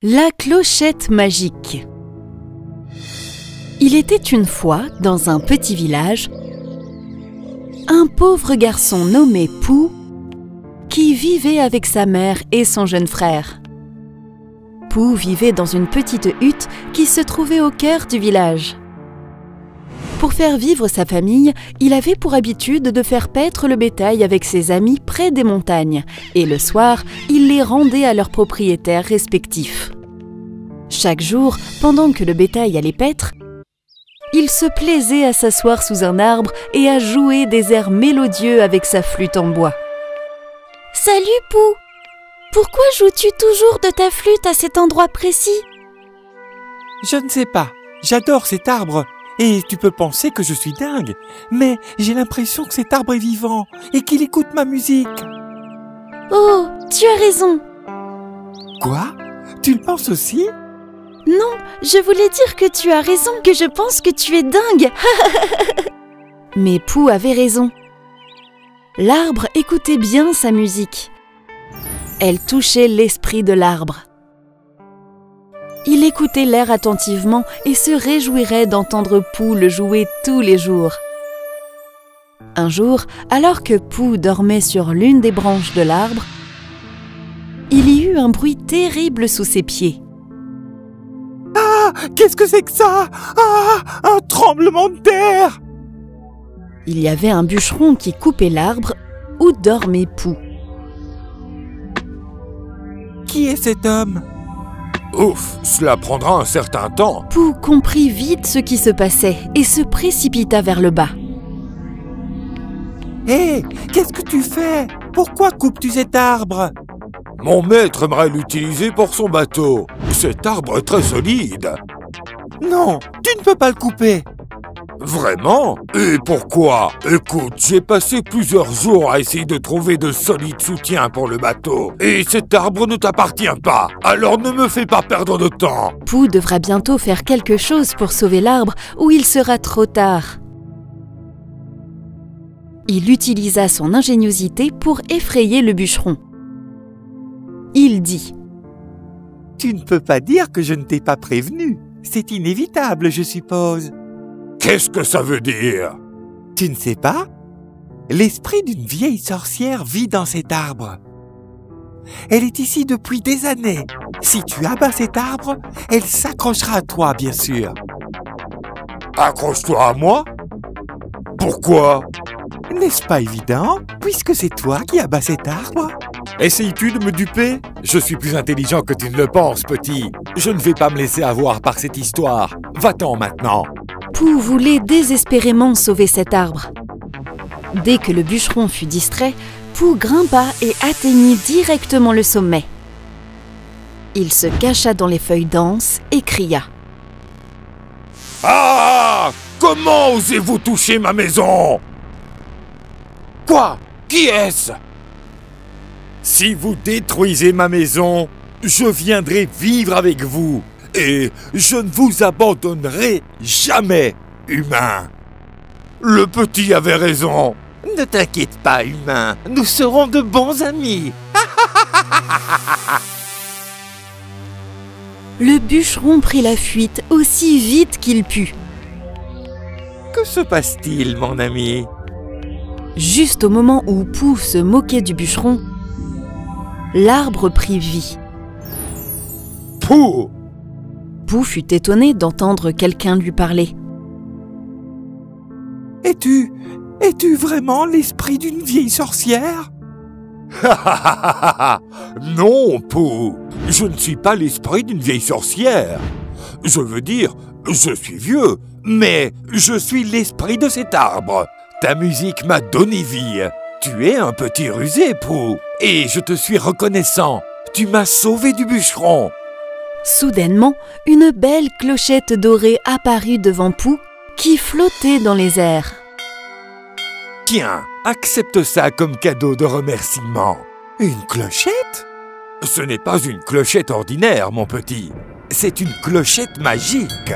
La clochette magique. Il était une fois, dans un petit village, un pauvre garçon nommé Pou qui vivait avec sa mère et son jeune frère. Pou vivait dans une petite hutte qui se trouvait au cœur du village. Pour faire vivre sa famille, il avait pour habitude de faire paître le bétail avec ses amis près des montagnes, et le soir, il les rendait à leurs propriétaires respectifs. Chaque jour, pendant que le bétail allait paître, il se plaisait à s'asseoir sous un arbre et à jouer des airs mélodieux avec sa flûte en bois. « Salut Pou! Pourquoi joues-tu toujours de ta flûte à cet endroit précis ?» Je ne sais pas, j'adore cet arbre. Et tu peux penser que je suis dingue, mais j'ai l'impression que cet arbre est vivant et qu'il écoute ma musique. Oh, tu as raison. Quoi? Tu le penses aussi? Non, je voulais dire que tu as raison, que je pense que tu es dingue. Mais Pou avait raison. L'arbre écoutait bien sa musique. Elle touchait l'esprit de l'arbre. Il écoutait l'air attentivement et se réjouirait d'entendre Pou le jouer tous les jours. Un jour, alors que Pou dormait sur l'une des branches de l'arbre, il y eut un bruit terrible sous ses pieds. Ah! Qu'est-ce que c'est que ça? Ah! Un tremblement de terre! Il y avait un bûcheron qui coupait l'arbre où dormait Pou. Qui est cet homme? Ouf, cela prendra un certain temps. Pou comprit vite ce qui se passait et se précipita vers le bas. Hé, qu'est-ce que tu fais? Pourquoi coupes-tu cet arbre? Mon maître aimerait l'utiliser pour son bateau. Cet arbre est très solide. Non, tu ne peux pas le couper. Vraiment? Et pourquoi? Écoute, j'ai passé plusieurs jours à essayer de trouver de solides soutiens pour le bateau. Et cet arbre ne t'appartient pas. Alors ne me fais pas perdre de temps. Pou devra bientôt faire quelque chose pour sauver l'arbre ou il sera trop tard. Il utilisa son ingéniosité pour effrayer le bûcheron. Il dit: « Tu ne peux pas dire que je ne t'ai pas prévenu. C'est inévitable, je suppose. » Qu'est-ce que ça veut dire? Tu ne sais pas? L'esprit d'une vieille sorcière vit dans cet arbre. Elle est ici depuis des années. Si tu abats cet arbre, elle s'accrochera à toi, bien sûr. Accroche-toi à moi? Pourquoi? N'est-ce pas évident, puisque c'est toi qui abats cet arbre? Essayes-tu de me duper? Je suis plus intelligent que tu ne le penses, petit. Je ne vais pas me laisser avoir par cette histoire. Va-t'en maintenant. Pou voulait désespérément sauver cet arbre. Dès que le bûcheron fut distrait, Pou grimpa et atteignit directement le sommet. Il se cacha dans les feuilles denses et cria: « Ah! Comment osez-vous toucher ma maison? Quoi? Qui est-ce? Si vous détruisez ma maison, je viendrai vivre avec vous. Et je ne vous abandonnerai jamais, humain. Le petit avait raison. Ne t'inquiète pas, humain. Nous serons de bons amis. Le bûcheron prit la fuite aussi vite qu'il put. Que se passe-t-il, mon ami? Juste au moment où Pou se moquait du bûcheron, l'arbre prit vie. Pou! Pou fut étonné d'entendre quelqu'un lui parler. « Es-tu vraiment l'esprit d'une vieille sorcière ?» Non, Pou, je ne suis pas l'esprit d'une vieille sorcière. Je veux dire, je suis vieux, mais je suis l'esprit de cet arbre. Ta musique m'a donné vie. Tu es un petit rusé, Pou, et je te suis reconnaissant. Tu m'as sauvé du bûcheron. Soudainement, une belle clochette dorée apparut devant Pou, qui flottait dans les airs. Tiens, accepte ça comme cadeau de remerciement. Une clochette? Ce n'est pas une clochette ordinaire, mon petit. C'est une clochette magique.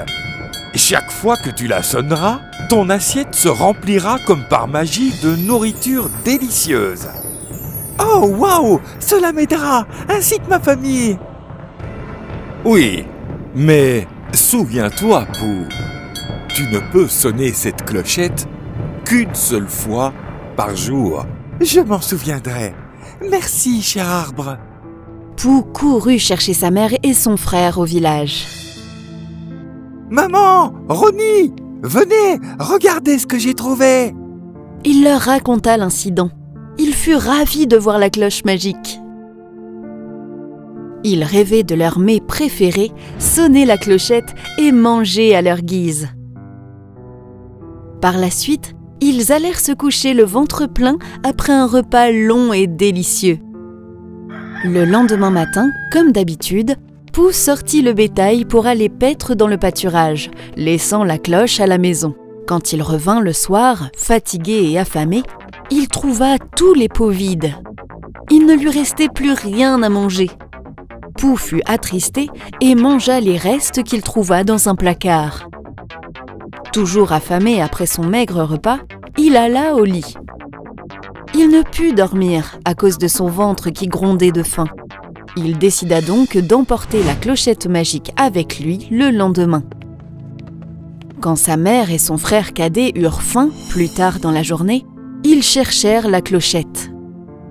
Chaque fois que tu la sonneras, ton assiette se remplira comme par magie de nourriture délicieuse. Oh, waouh! Cela m'aidera, ainsi que ma famille. Oui, mais souviens-toi, Pou, tu ne peux sonner cette clochette qu'une seule fois par jour. Je m'en souviendrai. Merci, cher arbre. Pou courut chercher sa mère et son frère au village. Maman, Ronnie, venez, regardez ce que j'ai trouvé. Il leur raconta l'incident. Ils furent ravis de voir la cloche magique. Ils rêvaient de leur mets préféré, sonner la clochette et manger à leur guise. Par la suite, ils allèrent se coucher le ventre plein après un repas long et délicieux. Le lendemain matin, comme d'habitude, Pou sortit le bétail pour aller paître dans le pâturage, laissant la cloche à la maison. Quand il revint le soir, fatigué et affamé, il trouva tous les pots vides. Il ne lui restait plus rien à manger. Pou fut attristé et mangea les restes qu'il trouva dans un placard. Toujours affamé après son maigre repas, il alla au lit. Il ne put dormir à cause de son ventre qui grondait de faim. Il décida donc d'emporter la clochette magique avec lui le lendemain. Quand sa mère et son frère cadet eurent faim plus tard dans la journée, ils cherchèrent la clochette.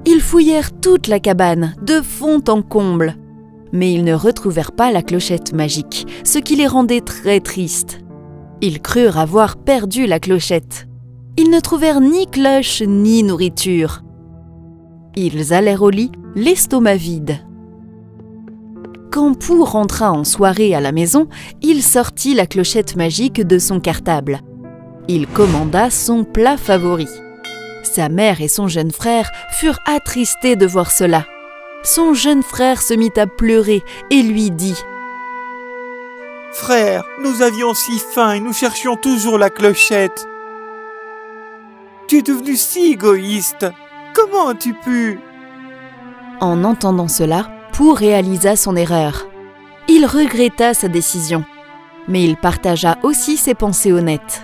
Ils fouillèrent toute la cabane, de fond en comble. Mais ils ne retrouvèrent pas la clochette magique, ce qui les rendait très tristes. Ils crurent avoir perdu la clochette. Ils ne trouvèrent ni cloche ni nourriture. Ils allèrent au lit, l'estomac vide. Quand Pou rentra en soirée à la maison, il sortit la clochette magique de son cartable. Il commanda son plat favori. Sa mère et son jeune frère furent attristés de voir cela. Son jeune frère se mit à pleurer et lui dit « Frère, nous avions si faim et nous cherchions toujours la clochette. Tu es devenu si égoïste. Comment as-tu pu ?» En entendant cela, Pou réalisa son erreur. Il regretta sa décision, mais il partagea aussi ses pensées honnêtes.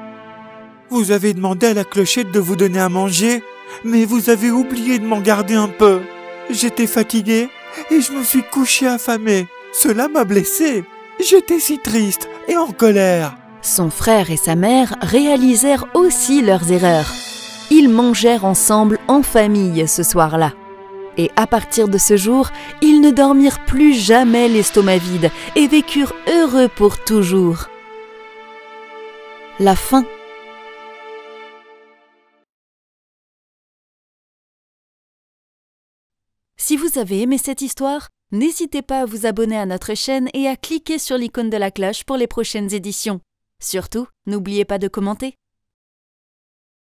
« Vous avez demandé à la clochette de vous donner à manger, mais vous avez oublié de m'en garder un peu. J'étais fatigué et je me suis couché affamé. Cela m'a blessé. J'étais si triste et en colère. » Son frère et sa mère réalisèrent aussi leurs erreurs. Ils mangèrent ensemble en famille ce soir-là. Et à partir de ce jour, ils ne dormirent plus jamais l'estomac vide et vécurent heureux pour toujours. La fin. Si vous avez aimé cette histoire, n'hésitez pas à vous abonner à notre chaîne et à cliquer sur l'icône de la cloche pour les prochaines éditions. Surtout, n'oubliez pas de commenter.